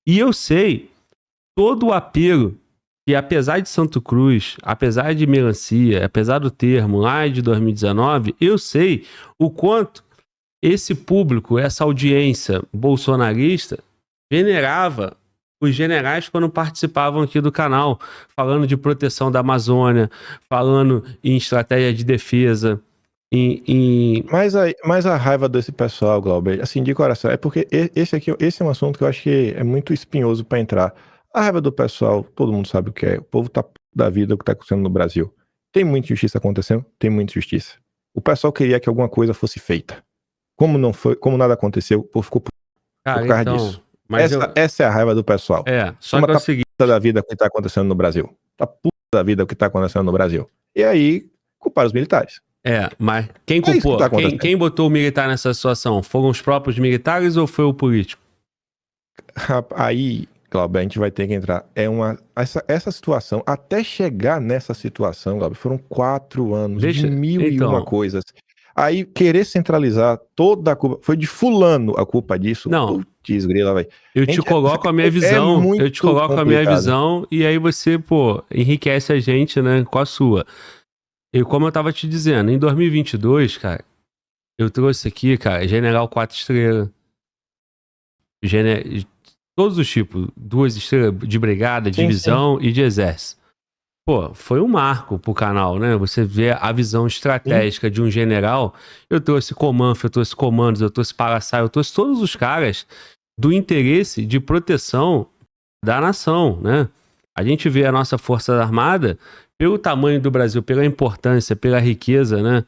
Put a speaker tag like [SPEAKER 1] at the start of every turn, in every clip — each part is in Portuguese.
[SPEAKER 1] E eu sei todo o apelo que, apesar de Santo Cruz, apesar de Melancia, apesar do termo lá de 2019, eu sei o quanto esse público, essa audiência bolsonarista, venerava os generais quando participavam aqui do canal, falando de proteção da Amazônia, falando em estratégia de defesa,
[SPEAKER 2] Mas a raiva desse pessoal, Glauber, assim, de coração, é porque esse é um assunto que eu acho que é muito espinhoso para entrar. A raiva do pessoal, todo mundo sabe o que é. O povo tá puto da vida o que tá acontecendo no Brasil. Tem muita injustiça acontecendo? Tem muita injustiça. O pessoal queria que alguma coisa fosse feita. Como não foi, como nada aconteceu, o povo ficou puto por causa disso. Essa é a raiva do pessoal.
[SPEAKER 1] Só que é o seguinte,
[SPEAKER 2] puta da vida o que tá acontecendo no Brasil. Tá puta da vida o que tá acontecendo no Brasil. E aí, culpar os militares.
[SPEAKER 1] Mas quem culpou? Quem botou o militar nessa situação? Foram os próprios militares ou foi o político?
[SPEAKER 2] Aí, Glauber, a gente vai ter que entrar. Essa situação, até chegar nessa situação, Glauber, foram 4 anos, de mil e uma coisas. Aí, querer centralizar toda a culpa, foi de fulano a culpa disso.
[SPEAKER 1] Não.
[SPEAKER 2] Putz, grila, velho.
[SPEAKER 1] Eu te coloco a minha visão, e aí você, enriquece a gente, né, com a sua. E como eu tava te dizendo, em 2022, cara, eu trouxe aqui, cara, General 4 estrelas, todos os tipos, 2 estrelas de brigada, de divisão e de exército. Foi um marco pro canal, né? Você vê a visão estratégica de um general. Eu trouxe Comanf, eu trouxe Comandos, eu trouxe Paraçai, eu trouxe todos os caras do interesse de proteção da nação, né? A gente vê a nossa Força Armada, pelo tamanho do Brasil, pela importância, pela riqueza, né,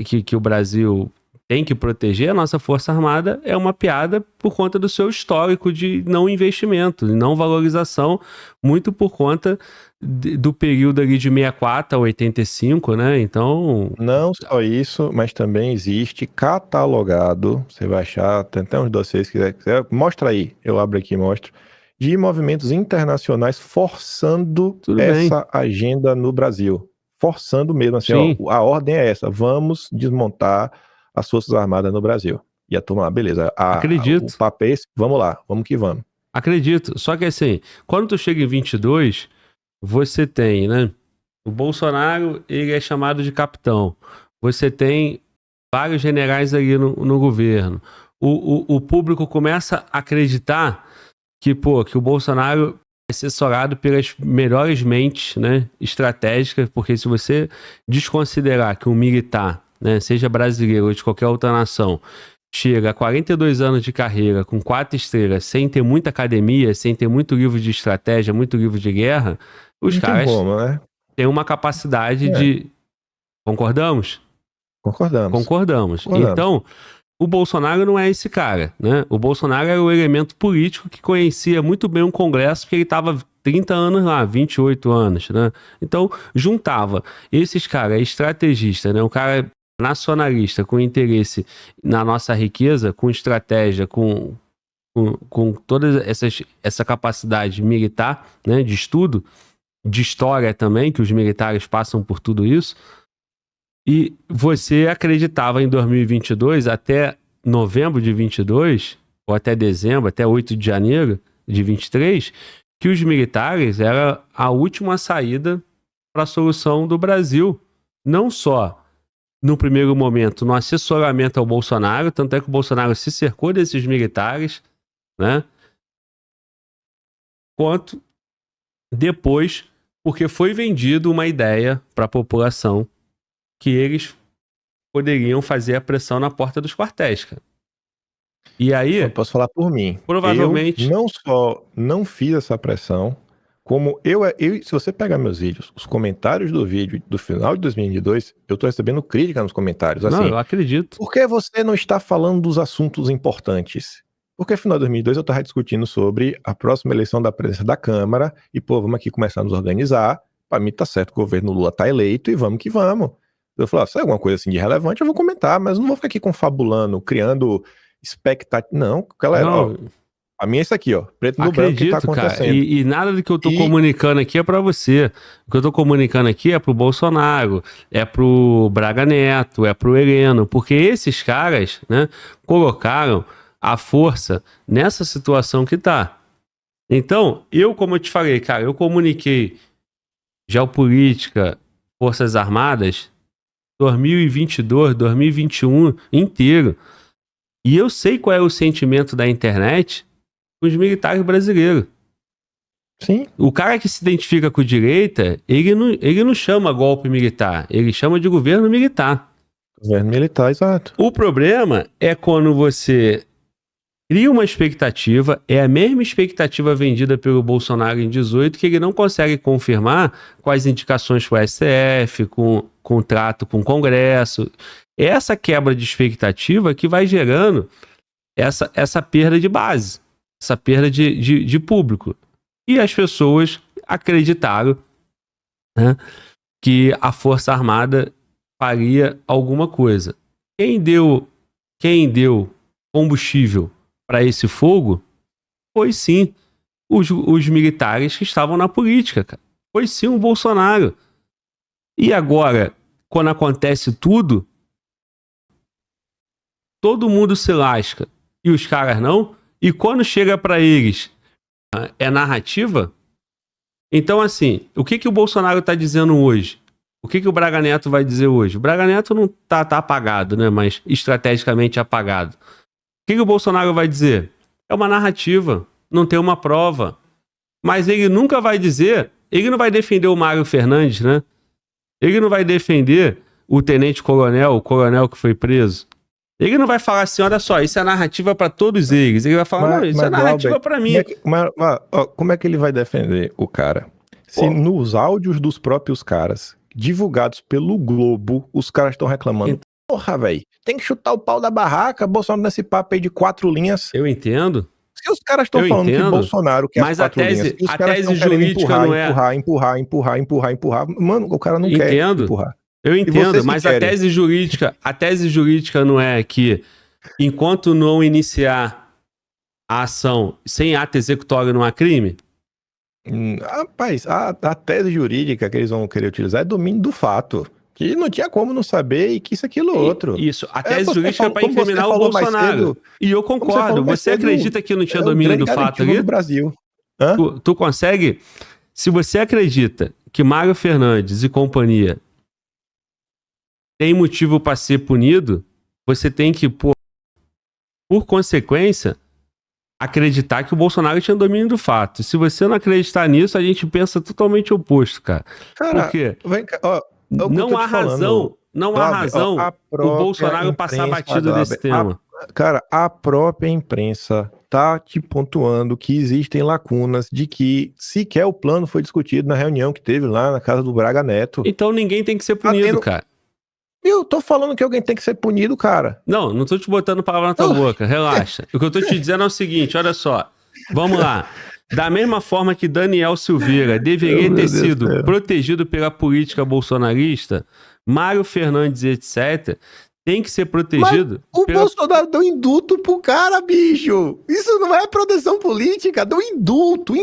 [SPEAKER 1] que o Brasil tem que proteger, a nossa Força Armada é uma piada por conta do seu histórico de não investimento, de não valorização, muito por conta do período ali de 64 a 85, né? Então...
[SPEAKER 2] Não só isso, mas também existe catalogado, você vai achar, tem até uns dossiês, se quiser, mostra aí, eu abro aqui e mostro, de movimentos internacionais forçando agenda no Brasil. Forçando mesmo, assim, a ordem é essa, vamos desmontar as Forças Armadas no Brasil. E a turma, beleza,
[SPEAKER 1] acredito.
[SPEAKER 2] O papo é esse, vamos lá, vamos que vamos.
[SPEAKER 1] Acredito, só que assim, quando tu chega em 22, você tem, né, o Bolsonaro, ele é chamado de capitão, você tem vários generais ali no governo, o público começa a acreditar que o Bolsonaro é assessorado pelas melhores mentes, né, estratégicas, porque se você desconsiderar que um militar, né, seja brasileiro ou de qualquer outra nação, chega a 42 anos de carreira com 4 estrelas, sem ter muita academia, sem ter muito livro de estratégia, muito livro de guerra, os caras têm uma capacidade de... Concordamos? Concordamos. Então, o Bolsonaro não é esse cara, né? O Bolsonaro era o elemento político que conhecia muito bem o Congresso, porque ele estava 30 anos lá, 28 anos, né? Então, juntava esses caras, estrategista, né? Um cara nacionalista, com interesse na nossa riqueza, com estratégia, com toda essa capacidade militar, né? De estudo, de história também, que os militares passam por tudo isso. E você acreditava em 2022, até novembro de 22, ou até dezembro, até 8 de janeiro de 23, que os militares era a última saída para a solução do Brasil. Não só no primeiro momento, no assessoramento ao Bolsonaro, tanto é que o Bolsonaro se cercou desses militares, né? Quanto depois, porque foi vendido uma ideia para a população que eles poderiam fazer a pressão na porta dos quartéis, cara. E aí...
[SPEAKER 2] Eu posso falar por mim.
[SPEAKER 1] Provavelmente...
[SPEAKER 2] Eu não só não fiz essa pressão, como se você pegar meus vídeos, os comentários do vídeo do final de 2022, eu tô recebendo crítica nos comentários. Assim,
[SPEAKER 1] não, eu acredito.
[SPEAKER 2] Por que você não está falando dos assuntos importantes? Porque no final de 2022 eu tava discutindo sobre a próxima eleição da presidência da Câmara e, vamos aqui começar a nos organizar. Pra mim tá certo, o governo Lula tá eleito e vamos que vamos. Eu falei, se é alguma coisa assim de relevante, eu vou comentar, mas não vou ficar aqui confabulando, criando expectativa. Não, galera, a minha é isso aqui, preto no branco que tá acontecendo.
[SPEAKER 1] Cara, e nada do que eu tô comunicando aqui é pra você. O que eu tô comunicando aqui é pro Bolsonaro, é pro Braga Neto, é pro Heleno, porque esses caras, né, colocaram a força nessa situação que tá. Então, como eu te falei, cara, eu comuniquei geopolítica, Forças Armadas, 2022, 2021 inteiro. E eu sei qual é o sentimento da internet com os militares brasileiros.
[SPEAKER 2] Sim.
[SPEAKER 1] O cara que se identifica com direita, ele não chama golpe militar, ele chama de governo militar.
[SPEAKER 2] Governo militar, exato.
[SPEAKER 1] O problema é quando você cria uma expectativa, é a mesma expectativa vendida pelo Bolsonaro em 18, que ele não consegue confirmar com as indicações para o STF, com contrato com o Congresso. Essa quebra de expectativa que vai gerando essa perda de base, essa perda de público. E as pessoas acreditaram, né, que a Força Armada faria alguma coisa. Quem deu combustível para esse fogo foi sim os militares que estavam na política, cara. Foi sim o Bolsonaro. E agora, quando acontece tudo, todo mundo se lasca e os caras não. E quando chega para eles, é narrativa. Então, assim, o que o Bolsonaro tá dizendo hoje? O que o Braga Neto vai dizer hoje? O Braga Neto não tá apagado, né? Mas estrategicamente apagado. O que o Bolsonaro vai dizer? É uma narrativa, não tem uma prova. Mas ele nunca vai dizer, ele não vai defender o Mário Fernandes, né? Ele não vai defender o tenente-coronel, o coronel que foi preso. Ele não vai falar assim, olha só, isso é narrativa para todos eles. Ele vai falar, não, isso é narrativa para mim.
[SPEAKER 2] Como é que ele vai defender o cara? Se nos áudios dos próprios caras, divulgados pelo Globo, os caras estão reclamando. Porra, velho, tem que chutar o pau da barraca, Bolsonaro nesse papo aí de 4 linhas.
[SPEAKER 1] Eu entendo.
[SPEAKER 2] Se os caras estão falando que Bolsonaro quer as 4 linhas, os caras estão querendo empurrar. Mano, o cara não quer empurrar.
[SPEAKER 1] Eu entendo, mas a tese jurídica não é que enquanto não iniciar a ação sem ato executório não há crime?
[SPEAKER 2] Rapaz, a tese jurídica que eles vão querer utilizar é domínio do fato. Que não tinha como não saber e que isso, aquilo, outro.
[SPEAKER 1] Isso, a tese jurídica é para incriminar o Bolsonaro. E eu concordo. Você acredita que não tinha domínio do fato ali?
[SPEAKER 2] No Brasil.
[SPEAKER 1] Tu consegue? Se você acredita que Mário Fernandes e companhia tem motivo para ser punido, você tem que, por consequência, acreditar que o Bolsonaro tinha domínio do fato. Se você não acreditar nisso, a gente pensa totalmente oposto, cara. Por quê? Não há razão o Bolsonaro passar batido desse tema.
[SPEAKER 2] Cara, a própria imprensa tá te pontuando que existem lacunas de que sequer o plano foi discutido na reunião que teve lá na casa do Braga Neto.
[SPEAKER 1] Então ninguém tem que ser punido, cara.
[SPEAKER 2] Eu tô falando que alguém tem que ser punido, cara.
[SPEAKER 1] Não tô te botando palavra na tua boca, relaxa. O que eu tô te dizendo é o seguinte, olha só. Vamos lá. Da mesma forma que Daniel Silveira deveria ter sido protegido pela política bolsonarista, Mário Fernandes, etc., tem que ser protegido.
[SPEAKER 2] Mas Bolsonaro deu indulto pro cara, bicho. Isso não é proteção política. Deu indulto.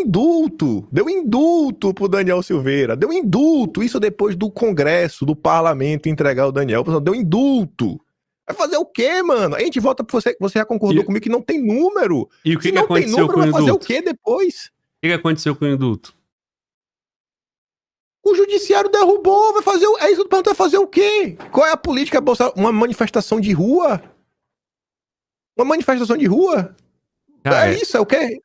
[SPEAKER 2] Deu indulto pro Daniel Silveira. Deu indulto. Isso depois do Congresso, do Parlamento entregar o Daniel. Deu indulto. Vai fazer o quê, mano? A gente volta pra você já concordou comigo que não tem número.
[SPEAKER 1] E o que aconteceu com o indulto?
[SPEAKER 2] Vai fazer o quê depois?
[SPEAKER 1] O que aconteceu com o indulto?
[SPEAKER 2] O judiciário derrubou, vai fazer. É isso que eu vai fazer o quê? Qual é a política Bolsonaro? Uma manifestação de rua? Uma manifestação de rua?
[SPEAKER 1] Cara,
[SPEAKER 2] é isso, é o quê?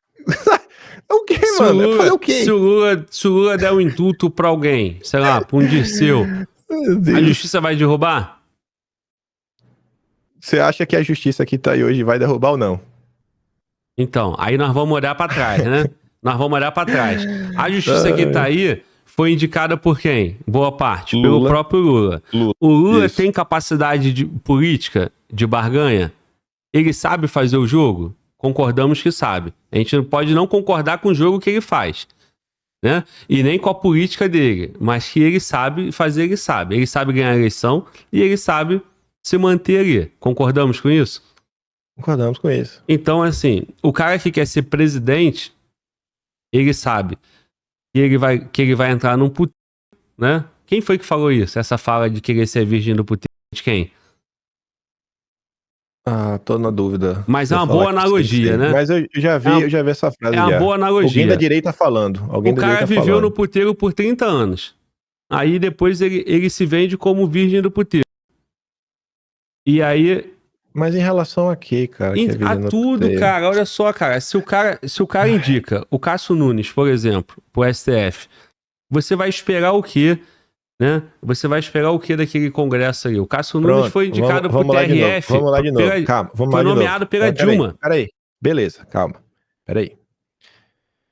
[SPEAKER 2] É o quê, mano? É fazer o quê?
[SPEAKER 1] Se o Lula der um indulto pra alguém, sei lá, pra um Dirceu, a justiça vai derrubar?
[SPEAKER 2] Você acha que a justiça que tá aí hoje vai derrubar ou não?
[SPEAKER 1] Então, aí nós vamos olhar pra trás, né? Nós vamos olhar pra trás. A justiça que tá aí foi indicada por quem? Boa parte,
[SPEAKER 2] Lula.
[SPEAKER 1] Pelo próprio Lula. O Lula
[SPEAKER 2] Isso.
[SPEAKER 1] tem capacidade política de barganha? Ele sabe fazer o jogo? Concordamos que sabe. A gente pode não concordar com o jogo que ele faz, né? E nem com a política dele, mas que ele sabe fazer, ele sabe. Ele sabe ganhar a eleição e ele sabe se manter ali. Concordamos com isso?
[SPEAKER 2] Concordamos com isso.
[SPEAKER 1] Então, assim, o cara que quer ser presidente, ele sabe que ele vai entrar num puteiro, né? Quem foi que falou isso? Essa fala de querer ser virgem do puteiro de quem?
[SPEAKER 2] Tô na dúvida.
[SPEAKER 1] Mas
[SPEAKER 2] Se
[SPEAKER 1] é
[SPEAKER 2] eu
[SPEAKER 1] uma
[SPEAKER 2] falar
[SPEAKER 1] boa
[SPEAKER 2] que eu sei,
[SPEAKER 1] analogia,
[SPEAKER 2] sei.
[SPEAKER 1] né?
[SPEAKER 2] Mas eu já vi essa frase
[SPEAKER 1] É uma
[SPEAKER 2] já.
[SPEAKER 1] boa
[SPEAKER 2] Alguém da
[SPEAKER 1] analogia.
[SPEAKER 2] direita falando. Alguém
[SPEAKER 1] O
[SPEAKER 2] da
[SPEAKER 1] cara
[SPEAKER 2] direita
[SPEAKER 1] viveu
[SPEAKER 2] falando.
[SPEAKER 1] no puteiro por 30 anos. Aí depois ele se vende como virgem do puteiro. E aí,
[SPEAKER 2] Mas em relação a quê, cara, que é
[SPEAKER 1] a
[SPEAKER 2] virgem no
[SPEAKER 1] tudo,
[SPEAKER 2] puteiro?
[SPEAKER 1] cara, olha só, cara. Se o cara indica o Cássio Nunes, por exemplo, pro STF, você vai esperar o quê, né? Você vai esperar o quê daquele congresso ali? O Cássio Nunes
[SPEAKER 2] Pronto,
[SPEAKER 1] foi indicado pro
[SPEAKER 2] vamos lá de novo.
[SPEAKER 1] TRF,
[SPEAKER 2] Vamos lá de novo. Calma, vamos
[SPEAKER 1] foi
[SPEAKER 2] lá de novo.
[SPEAKER 1] nomeado pela
[SPEAKER 2] Peraí,
[SPEAKER 1] Dilma.
[SPEAKER 2] peraí. Beleza, calma. Peraí.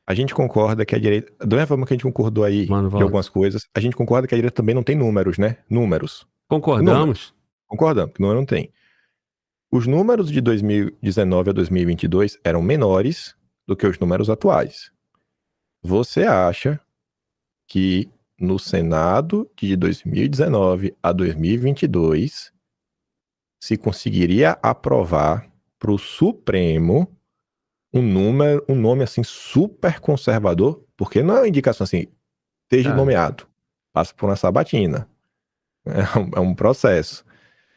[SPEAKER 2] A gente concorda que a direita, da mesma forma que a gente concordou aí
[SPEAKER 1] Mano,
[SPEAKER 2] de
[SPEAKER 1] volta.
[SPEAKER 2] algumas coisas, a gente concorda que a direita também não tem números, né? Números.
[SPEAKER 1] Concordamos?
[SPEAKER 2] Concordamos, que número não tem. Os números de 2019 a 2022 eram menores do que os números atuais. Você acha que no Senado de 2019 a 2022 se conseguiria aprovar para o Supremo um nome assim super conservador? Porque não é uma indicação assim, esteja
[SPEAKER 1] Cara,
[SPEAKER 2] nomeado, passa por uma sabatina, é um processo.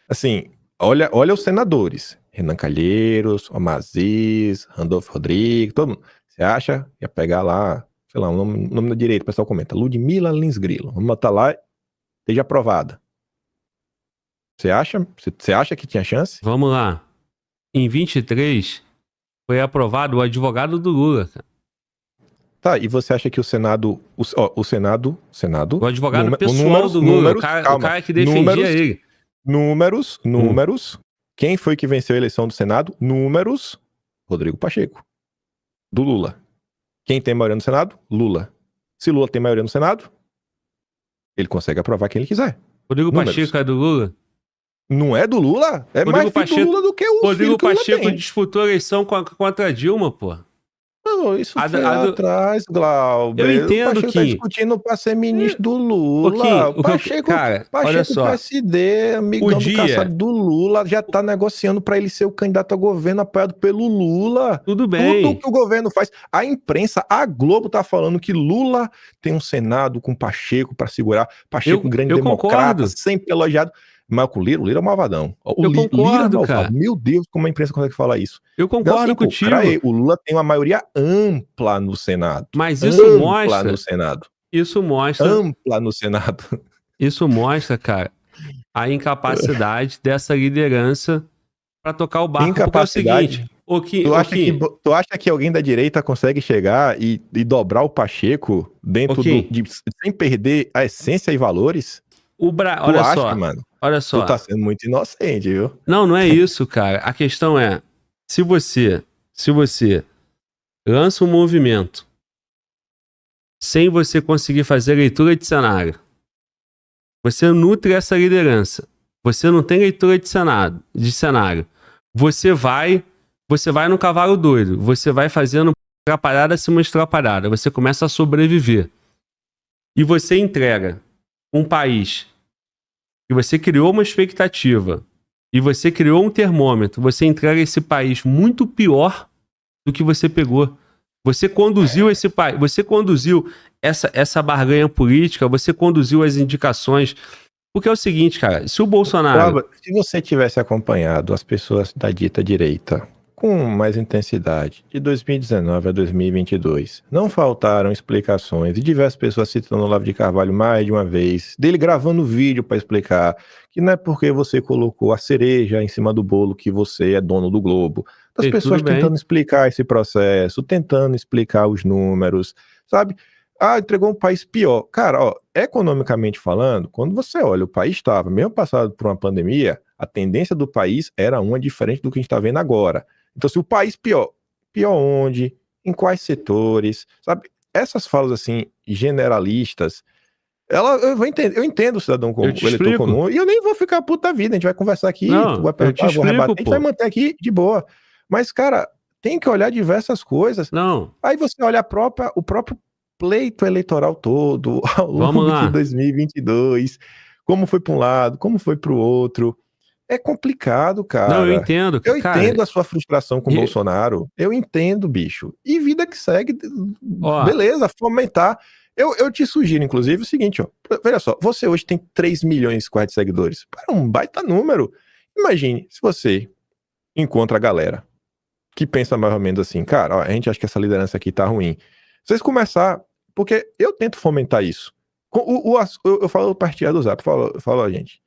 [SPEAKER 2] Assim, olha os senadores, Renan Calheiros, Omar Aziz, Randolfo Rodrigues, todo mundo. Você acha que ia pegar lá, sei lá, o nome da direita, o pessoal comenta, Ludmila Lins Grilo, vamos botar lá, esteja aprovada. Você acha que tinha chance?
[SPEAKER 1] vamos lá. Em 23, foi aprovado o advogado do Lula, cara.
[SPEAKER 2] Tá, e você acha que o Senado, o Senado,
[SPEAKER 1] O advogado pessoal do Lula, o cara que defendia ele.
[SPEAKER 2] Números, quem foi que venceu a eleição do Senado? Números, Rodrigo Pacheco, do Lula. Quem tem maioria no Senado? Lula. Se Lula tem maioria no Senado, ele consegue aprovar quem ele quiser.
[SPEAKER 1] Rodrigo Pacheco é do Lula?
[SPEAKER 2] Não é do Lula? É mais filho do Lula do que o
[SPEAKER 1] Rodrigo
[SPEAKER 2] filho que o Lula
[SPEAKER 1] Pacheco
[SPEAKER 2] tem.
[SPEAKER 1] disputou a eleição contra a Dilma, pô.
[SPEAKER 2] Não, isso foi lá atrás, Glauber.
[SPEAKER 1] Eu entendo,
[SPEAKER 2] o Pacheco tá discutindo pra ser ministro do Lula. O Pacheco,
[SPEAKER 1] cara, olha só.
[SPEAKER 2] PSD, amigão do caçado do Lula, já tá negociando pra ele ser o candidato a governo apoiado pelo Lula.
[SPEAKER 1] Tudo bem.
[SPEAKER 2] Tudo que o governo faz. A imprensa, a Globo tá falando que Lula tem um Senado com Pacheco pra segurar. Pacheco, um grande democrata, sempre elogiado. Mas o Lira é um malvadão.
[SPEAKER 1] Eu concordo, cara.
[SPEAKER 2] Meu Deus, como a imprensa consegue falar isso.
[SPEAKER 1] Eu concordo contigo.
[SPEAKER 2] O Lula tem uma maioria ampla no Senado.
[SPEAKER 1] Mas isso mostra...
[SPEAKER 2] no Senado.
[SPEAKER 1] Isso mostra...
[SPEAKER 2] Ampla no Senado.
[SPEAKER 1] Isso mostra, cara, a incapacidade dessa liderança pra tocar o barco.
[SPEAKER 2] Incapacidade?
[SPEAKER 1] Porque é o seguinte...
[SPEAKER 2] Tu acha que alguém da direita consegue chegar e dobrar o Pacheco dentro sem perder a essência e valores?
[SPEAKER 1] Olha só,
[SPEAKER 2] mano?
[SPEAKER 1] Olha só.
[SPEAKER 2] Tu tá sendo muito inocente, viu?
[SPEAKER 1] Não é isso, cara. A questão é, se você lança um movimento sem você conseguir fazer leitura de cenário, você nutre essa liderança, você não tem leitura de cenário, você vai no cavalo doido, você vai fazendo atrapalhada acima de atrapalhada, você começa a sobreviver. E você entrega um país e você criou uma expectativa e você criou um termômetro, você entrega esse país muito pior do que você pegou. Você conduziu esse país, você conduziu essa barganha política, você conduziu as indicações. Porque é o seguinte, cara, se o Bolsonaro...
[SPEAKER 2] Se você tivesse acompanhado as pessoas da dita direita com mais intensidade, de 2019 a 2022. Não faltaram explicações, e diversas pessoas citando o Olavo de Carvalho mais de uma vez, dele gravando vídeo para explicar que não é porque você colocou a cereja em cima do bolo que você é dono do globo. Das pessoas tentando explicar esse processo, tentando explicar os números, sabe? Entregou um país pior. Cara, economicamente falando, quando você olha, o país estava, mesmo passado por uma pandemia, a tendência do país era uma diferente do que a gente está vendo agora. Então, se o país pior onde? Em quais setores? Sabe? Essas falas, assim, generalistas, eu entendo o cidadão comum, o eleitor comum, e eu nem vou ficar puta vida, a gente vai conversar aqui, tu vai perguntar, vou rebater, a gente vai manter aqui de boa. Mas, cara, tem que olhar diversas coisas.
[SPEAKER 1] Não.
[SPEAKER 2] Aí você olha o próprio pleito eleitoral todo, ao longo de 2022, como foi para um lado, como foi para o outro. É complicado, cara.
[SPEAKER 1] Não, eu entendo.
[SPEAKER 2] Eu entendo a sua frustração com o Bolsonaro. Eu entendo, bicho. E vida que segue, beleza, fomentar. Eu te sugiro, inclusive, o seguinte, veja só, você hoje tem 3 milhões e 4 de seguidores. É um baita número. Imagine, se você encontra a galera que pensa mais ou menos assim, cara, ó, a gente acha que essa liderança aqui tá ruim. Vocês começar, porque eu tento fomentar isso. Eu falo partilhar do Zap, eu falo, ó, gente,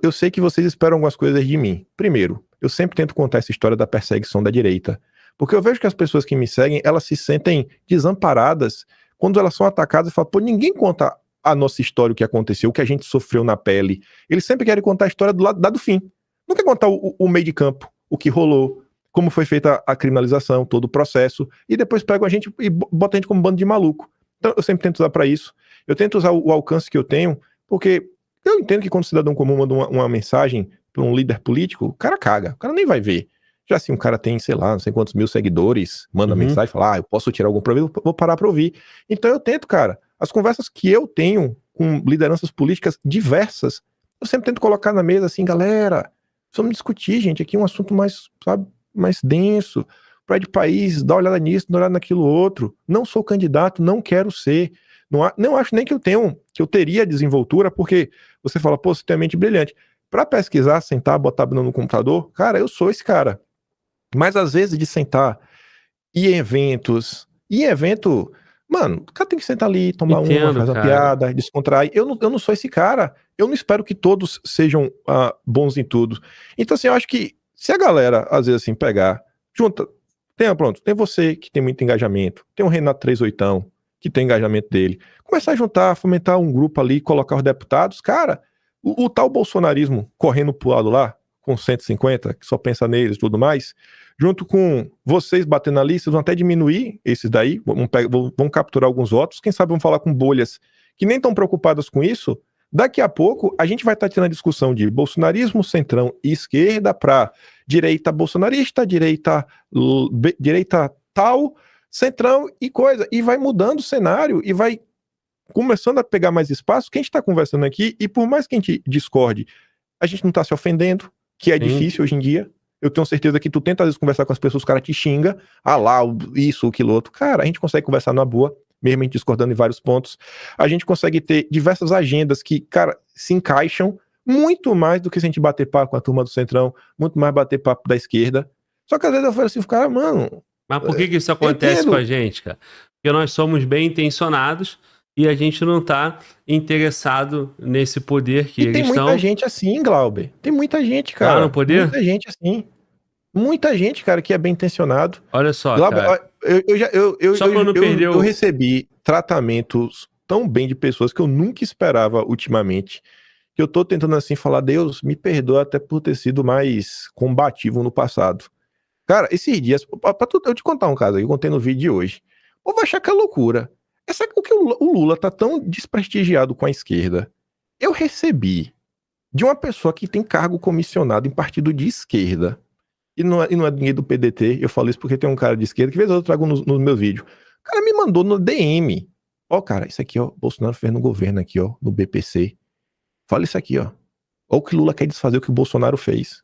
[SPEAKER 2] eu sei que vocês esperam algumas coisas de mim. Primeiro, eu sempre tento contar essa história da perseguição da direita, porque eu vejo que as pessoas que me seguem, elas se sentem desamparadas quando elas são atacadas e falam, pô, ninguém conta a nossa história, o que aconteceu, o que a gente sofreu na pele. Eles sempre querem contar a história do lado do fim. Não quer contar o meio de campo, o que rolou, como foi feita a criminalização, todo o processo, e depois pegam a gente e botam a gente como um bando de maluco. Então eu sempre tento usar para isso. Eu tento usar o alcance que eu tenho, porque eu entendo que quando o cidadão comum manda uma mensagem para um líder político, o cara caga, o cara nem vai ver. Já assim, um cara tem, sei lá, não sei quantos mil seguidores, manda mensagem e fala, eu posso tirar algum proveito, vou parar para ouvir. Então eu tento, cara, as conversas que eu tenho com lideranças políticas diversas, eu sempre tento colocar na mesa assim, galera, vamos discutir, gente, aqui é um assunto mais, sabe, mais denso, para de país, dá uma olhada nisso, dá uma olhada naquilo outro. Não sou candidato, não quero ser. Não acho nem que eu teria desenvoltura, porque você fala, pô, você tem a mente brilhante. Para pesquisar, sentar, botar a bunda no computador, cara, eu sou esse cara. Mas às vezes de sentar e evento, mano, o cara tem que sentar ali, tomar uma, faz uma piada, descontrair. Eu não sou esse cara. Eu não espero que todos sejam bons em tudo. Então, assim, eu acho que se a galera, às vezes, assim, pegar, junta, tem você que tem muito engajamento, tem o Renato 38, que tem engajamento dele, começar a juntar, fomentar um grupo ali, colocar os deputados, cara, o tal bolsonarismo correndo pro lado lá, com 150, que só pensa neles e tudo mais, junto com vocês batendo na lista, vão até diminuir esses daí, vão capturar alguns votos, quem sabe vão falar com bolhas que nem estão preocupadas com isso. Daqui a pouco, a gente vai estar tendo a discussão de bolsonarismo, centrão e esquerda para direita bolsonarista, direita tal, centrão e coisa. E vai mudando o cenário e vai começando a pegar mais espaço. Que a gente está conversando aqui, e por mais que a gente discorde, a gente não está se ofendendo, que é difícil hoje em dia. Eu tenho certeza que tu tenta às vezes conversar com as pessoas, o cara te xinga, lá, isso, aquilo outro. Cara, a gente consegue conversar na boa, mesmo a gente discordando em vários pontos. A gente consegue ter diversas agendas que, cara, se encaixam muito mais do que se a gente bater papo com a turma do Centrão, muito mais bater papo da esquerda. Só que às vezes eu falo assim, cara, mano...
[SPEAKER 1] Mas por que isso acontece com a gente, cara? Porque nós somos bem intencionados e a gente não tá interessado nesse poder que eles estão...
[SPEAKER 2] tem muita gente assim, Glauber. Tem muita gente, cara.
[SPEAKER 1] No poder?
[SPEAKER 2] Muita gente assim. Muita gente, cara, que é bem intencionado.
[SPEAKER 1] Olha só,
[SPEAKER 2] Glauber,
[SPEAKER 1] cara.
[SPEAKER 2] Eu recebi tratamentos tão bem de pessoas que eu nunca esperava ultimamente, que eu tô tentando assim falar, Deus, me perdoa até por ter sido mais combativo no passado. Cara, esses dias, eu te contar um caso aí, eu contei no vídeo de hoje. Ou vai achar que é loucura. Porque o Lula tá tão desprestigiado com a esquerda. Eu recebi de uma pessoa que tem cargo comissionado em partido de esquerda, e não é ninguém do PDT, eu falo isso porque tem um cara de esquerda, que vez eu trago nos meus vídeos. O cara me mandou no DM. Ó, cara, isso aqui, ó, Bolsonaro fez no governo aqui, ó, no BPC. Fala isso aqui, ó. Ó o que Lula quer desfazer o que o Bolsonaro fez.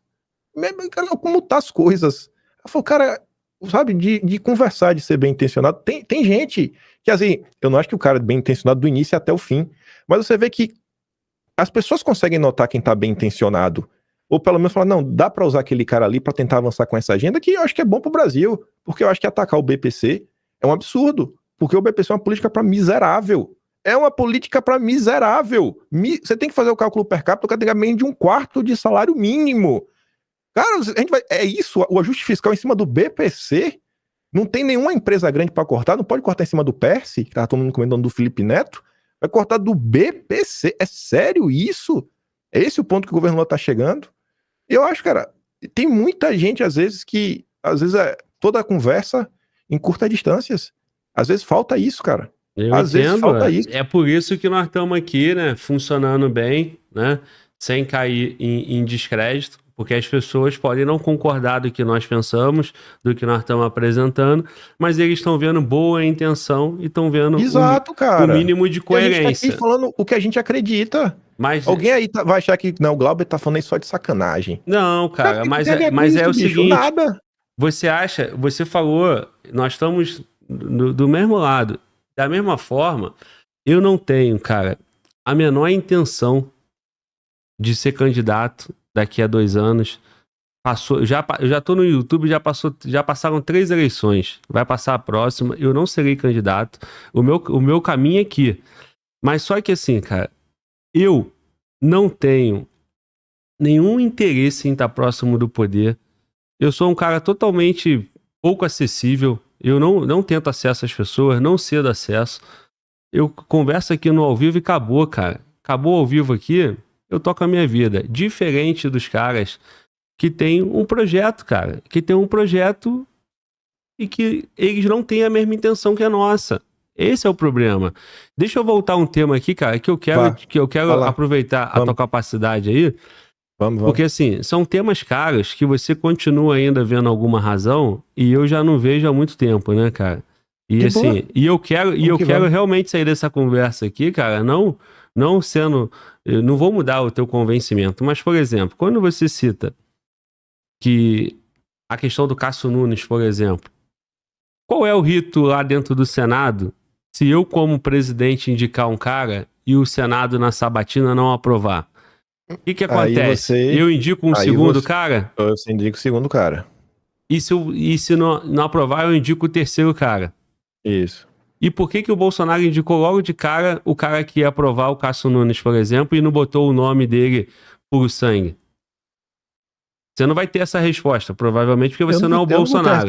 [SPEAKER 2] Cara, como tá as coisas? Eu falo, cara, sabe, de conversar, de ser bem intencionado. Tem gente que, assim, eu não acho que o cara é bem intencionado do início até o fim, mas você vê que as pessoas conseguem notar quem tá bem intencionado. Ou pelo menos falar, não, dá pra usar aquele cara ali pra tentar avançar com essa agenda, que eu acho que é bom pro Brasil, porque eu acho que atacar o BPC é um absurdo, porque o BPC é uma política pra miserável. É uma política pra miserável. Você tem que fazer o cálculo per capita, o cara tem que ganhar menos de 1/4 de salário mínimo. Cara, a gente é isso, o ajuste fiscal em cima do BPC, não tem nenhuma empresa grande pra cortar, não pode cortar em cima do Perse, que tava todo mundo comentando do Felipe Neto, vai cortar do BPC. É sério isso? É esse o ponto que o governo Lula tá chegando? Eu acho, cara, tem muita gente, às vezes, que toda a conversa em curtas distâncias. Às vezes falta isso, cara. Às vezes falta isso.
[SPEAKER 1] É por isso que nós estamos aqui, né, funcionando bem, né, sem cair em descrédito, porque as pessoas podem não concordar do que nós pensamos, do que nós estamos apresentando, mas eles estão vendo boa intenção e estão vendo o mínimo de coerência.
[SPEAKER 2] A gente tá aqui falando o que a gente acredita. Mas alguém aí vai achar que não, o Glauber tá falando isso só de sacanagem.
[SPEAKER 1] Não, cara, mas é o seguinte, nada. Você falou, nós estamos do mesmo lado. Da mesma forma, eu não tenho, cara, a menor intenção de ser candidato daqui a 2 anos, Passou, eu já tô no YouTube, já passaram 3 eleições. Vai passar a próxima, eu não serei candidato. O meu caminho é aqui. Mas só que assim, cara, eu não tenho nenhum interesse em estar próximo do poder. Eu sou um cara totalmente pouco acessível. Eu não tento acesso às pessoas, não cedo acesso. Eu converso aqui no ao vivo e acabou, cara. Acabou ao vivo aqui, eu toco a minha vida. Diferente dos caras que tem um projeto, cara. Que tem um projeto e que eles não têm a mesma intenção que a nossa. Esse é o problema. Deixa eu voltar um tema aqui, cara, que eu quero aproveitar a tua capacidade aí.
[SPEAKER 2] Vamos.
[SPEAKER 1] Porque, assim, são temas caros que você continua ainda vendo alguma razão e eu já não vejo há muito tempo, né, cara? E, assim, eu quero realmente sair dessa conversa aqui, cara, não sendo... Eu não vou mudar o teu convencimento, mas, por exemplo, quando você cita que a questão do Cássio Nunes, por exemplo, qual é o rito lá dentro do Senado se eu, como presidente, indicar um cara e o Senado na sabatina não aprovar? O que acontece? Eu indico um segundo cara?
[SPEAKER 2] Você indica o segundo cara.
[SPEAKER 1] E se não aprovar, eu indico o terceiro cara.
[SPEAKER 2] Isso.
[SPEAKER 1] E por que o Bolsonaro indicou logo de cara o cara que ia aprovar o Cássio Nunes, por exemplo, e não botou o nome dele por sangue? Você não vai ter essa resposta, provavelmente, porque você não é o Bolsonaro.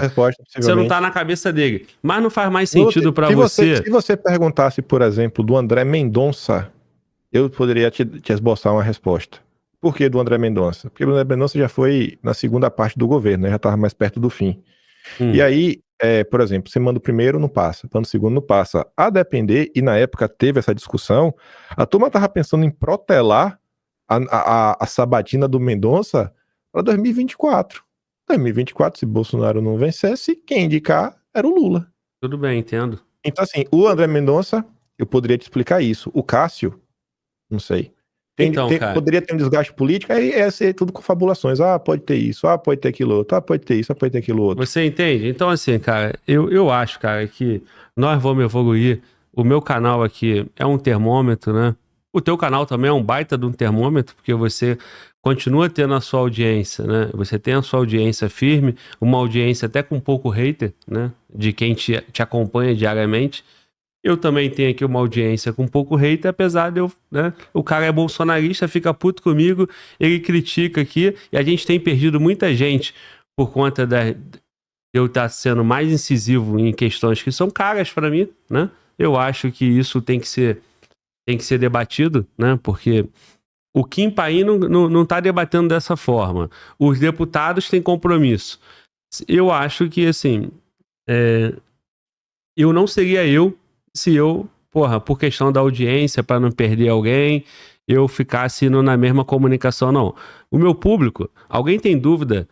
[SPEAKER 1] Você não tá na cabeça dele. Mas não faz mais sentido pra você...
[SPEAKER 2] Se você perguntasse, por exemplo, do André Mendonça, eu poderia te esboçar uma resposta. Por que do André Mendonça? Porque o André Mendonça já foi na segunda parte do governo, né? Já estava mais perto do fim. E aí, por exemplo, você manda o primeiro, não passa. Manda o segundo, não passa. A depender, e na época teve essa discussão, a turma estava pensando em protelar a sabatina do Mendonça para 2024. 2024, se Bolsonaro não vencesse, quem indicar era o Lula.
[SPEAKER 1] Tudo bem, entendo.
[SPEAKER 2] Então, assim, o André Mendonça, eu poderia te explicar isso. O Cássio, não sei. Poderia ter um desgaste político, aí ia ser tudo confabulações. Ah, pode ter isso, ah, pode ter aquilo outro, ah, pode ter isso, ah, pode ter aquilo outro.
[SPEAKER 1] Você entende? Então, assim, cara, eu acho, cara, que nós vamos evoluir. O meu canal aqui é um termômetro, né? O teu canal também é um baita de um termômetro, porque você continua tendo a sua audiência, né? Você tem a sua audiência firme, uma audiência até com pouco hater, né? De quem te acompanha diariamente. Eu também tenho aqui uma audiência com pouco hater, apesar de eu, né? O cara é bolsonarista, fica puto comigo, ele critica aqui, e a gente tem perdido muita gente por conta de eu estar sendo mais incisivo em questões que são caras para mim, né? Eu acho que isso tem que ser debatido, né? Porque o Kim Paim não tá debatendo dessa forma. Os deputados têm compromisso. Eu acho que, assim, eu não seria eu se eu, por questão da audiência, para não perder alguém, eu ficasse indo na mesma comunicação, não. O meu público, alguém tem dúvida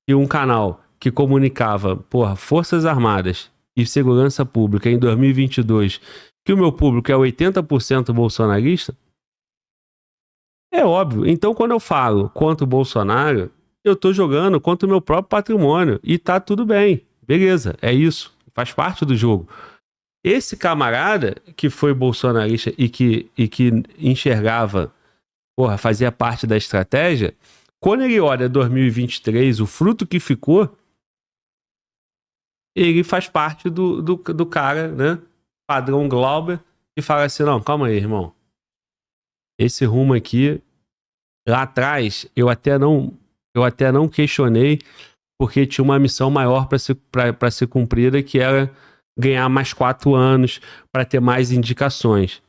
[SPEAKER 1] que um canal que comunicava, Forças Armadas e Segurança Pública em 2022, que o meu público é 80% bolsonarista? É óbvio. Então, quando eu falo contra o Bolsonaro, eu tô jogando contra o meu próprio patrimônio. E tá tudo bem. Beleza, é isso. Faz parte do jogo. Esse camarada que foi bolsonarista e que enxergava, fazia parte da estratégia, quando ele olha 2023, o fruto que ficou, ele faz parte do cara, né? Padrão Glauber, que fala assim, não, calma aí, irmão. Esse rumo aqui, lá atrás, eu até não questionei, porque tinha uma missão maior para ser cumprida, que era ganhar mais 4 anos para ter mais indicações.